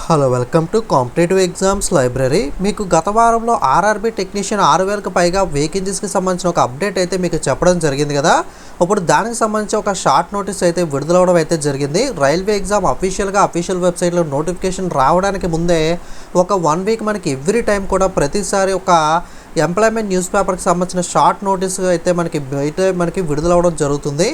Hello, welcome to competitive exams library. మీకు గత వారంలో ఆర్ఆర్బీ టెక్నీషియన్ 6,000కు పైగా వేకెన్సీస్కి సంబంధించిన ఒక అప్డేట్ అయితే మీకు చెప్పడం జరిగింది కదా. ఇప్పుడు దానికి సంబంధించి ఒక షార్ట్ నోటీస్ అయితే విడుదలవడం అయితే జరిగింది. రైల్వే ఎగ్జామ్ అఫీషియల్ వెబ్సైట్లో నోటిఫికేషన్ రావడానికి ముందే ఒక 1 వీక్ మనకి ఎవ్రీ టైం కూడా ప్రతిసారి ఒక ఎంప్లాయ్మెంట్ న్యూస్ పేపర్కి సంబంధించిన షార్ట్ నోటీస్ అయితే మనకి విడుదలవడం జరుగుతుంది.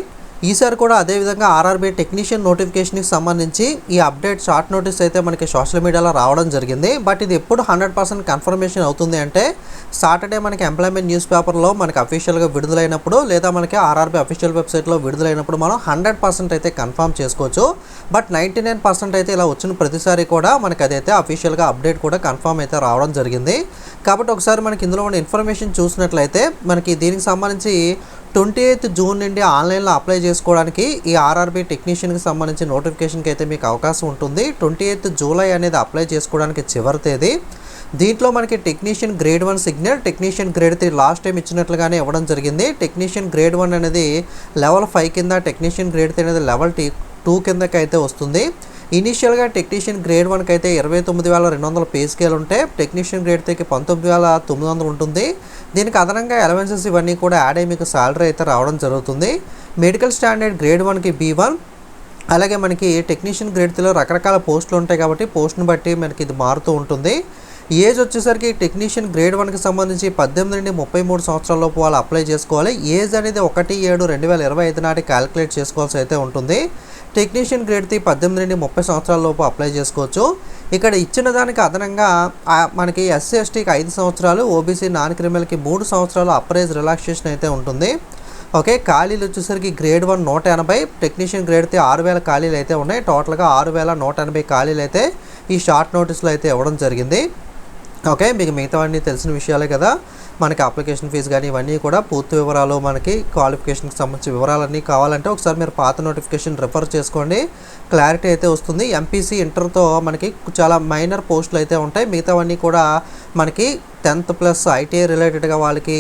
ఈసారి కూడా అదేవిధంగా ఆర్ఆర్బీ టెక్నీషియన్ నోటిఫికేషన్కి సంబంధించి ఈ అప్డేట్ షార్ట్ నోటీస్ అయితే మనకి సోషల్ మీడియాలో రావడం జరిగింది. బట్ ఇది ఎప్పుడు 100% కన్ఫర్మేషన్ అవుతుంది అంటే సాటర్డే మనకి ఎంప్లాయ్మెంట్ న్యూస్ పేపర్లో మనకి అఫీషియల్గా విడుదలైనప్పుడు, లేదా మనకి ఆర్ఆర్బీ అఫీషియల్ వెబ్సైట్లో విడుదలైనప్పుడు మనం 100% అయితే కన్ఫర్మ్ చేసుకోవచ్చు. బట్ 99% అయితే ఇలా వచ్చిన ప్రతిసారి కూడా మనకి అదైతే అఫీషియల్గా అప్డేట్ కూడా కన్ఫర్మ్ అయితే రావడం జరిగింది. కాబట్టి ఒకసారి మనకి ఇందులో ఉన్న ఇన్ఫర్మేషన్ చూసినట్లయితే మనకి దీనికి సంబంధించి 28 జూన్ నుండి ఆన్లైన్లో అప్లై చేసుకోవడానికి ఈ ఆర్ఆర్బీ టెక్నీషియన్కి సంబంధించి నోటిఫికేషన్కి అయితే మీకు అవకాశం ఉంటుంది. 28 జూలై అనేది అప్లై చేసుకోవడానికి చివరి తేదీ. దీంట్లో మనకి technician grade 1 signal, technician grade 3 last time ఇచ్చినట్లుగానే ఇవ్వడం జరిగింది. టెక్నీషియన్ గ్రేడ్ 1 అనేది లెవెల్ 5 కింద, టెక్నీషియన్ గ్రేడ్ 3 అనేది లెవెల్ 2 కిందకి అయితే వస్తుంది. ఇనీషియల్గా టెక్నీషియన్ గ్రేడ్ 1కి అయితే 29,200 పే స్కేల్ ఉంటే, టెక్నీషియన్ గ్రేడ్ 3కి 19,900 ఉంటుంది. దీనికి అదనంగా అలవెన్సెస్ ఇవన్నీ కూడా యాడ్ అయ్యి మీకు సాలరీ అయితే రావడం జరుగుతుంది. మెడికల్ స్టాండర్డ్ గ్రేడ్ 1కి B1, అలాగే మనకి టెక్నీషియన్ గ్రేడ్ 3లో రకరకాల పోస్టులు ఉంటాయి కాబట్టి పోస్ట్ని బట్టి మనకి ఇది మారుతూ ఉంటుంది. ఏజ్ వచ్చేసరికి టెక్నీషియన్ గ్రేడ్ 1కి సంబంధించి 18 నుండి 33 సంవత్సరాల లోపు వాళ్ళు అప్లై చేసుకోవాలి. ఏజ్ అనేది 1/7/2025 నాటి క్యాలిక్యులేట్ చేసుకోవాల్సి అయితే ఉంటుంది. టెక్నీషియన్ గ్రేడ్ 3 18 నుండి 30 సంవత్సరాల లోపు అప్లై చేసుకోవచ్చు. ఇక్కడ ఇచ్చిన దానికి అదనంగా మనకి SC STకి 5 సంవత్సరాలు, OBC నాన్ క్రిమినల్కి 3 సంవత్సరాలు అప్రైజ్ రిలాక్సేషన్ అయితే ఉంటుంది. ఓకే, ఖాళీలు వచ్చేసరికి గ్రేడ్ 1 180, టెక్నీషియన్ గ్రేడ్ 3 6,000 ఖాళీలు అయితే ఉన్నాయి. టోటల్గా 6,180 ఖాళీలు అయితే ఈ షార్ట్ నోటీస్లో అయితే ఇవ్వడం జరిగింది. ఓకే, మీకు మిగతావన్నీ తెలిసిన విషయాలే కదా. మనకి అప్లికేషన్ ఫీజు కానీ ఇవన్నీ కూడా పూర్తి వివరాలు, మనకి క్వాలిఫికేషన్కి సంబంధించిన వివరాలన్నీ కావాలంటే ఒకసారి మీరు పాత నోటిఫికేషన్ రిఫర్ చేసుకోండి, క్లారిటీ అయితే వస్తుంది. MPC ఇంటర్తో మనకి చాలా మైనర్ పోస్టులు అయితే ఉంటాయి. మిగతావన్నీ కూడా మనకి 10th+ ITI రిలేటెడ్గా వాళ్ళకి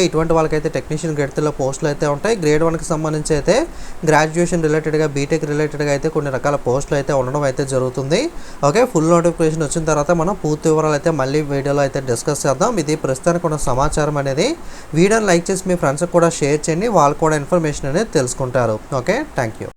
ఇటువంటి వాళ్ళకైతే టెక్నీషియన్ గ్రేడ్ 3లో పోస్టులు అయితే ఉంటాయి. గ్రేడ్ 1కి సంబంధించి అయితే గ్రాడ్యుయేషన్ రిలేటెడ్గా, బీటెక్ రిలేటెడ్గా అయితే కొన్ని రకాల పోస్టులు అయితే ఉండడం అయితే జరుగుతుంది. ఓకే, ఫుల్ నోటిఫికేషన్ వచ్చిన తర్వాత మనం పూర్తి వివరాలు అయితే మళ్ళీ వీడియోలో అయితే డిస్కస్ చేద్దాం. ఇది ప్రస్తుతానికి ఉన్న సమాచారం అనేది. వీడియోని లైక్ చేసి మీ ఫ్రెండ్స్కి కూడా షేర్ చేయండి, వాళ్ళు కూడా ఇన్ఫర్మేషన్ అనేది తెలుసుకుంటారు. Okay, thank you.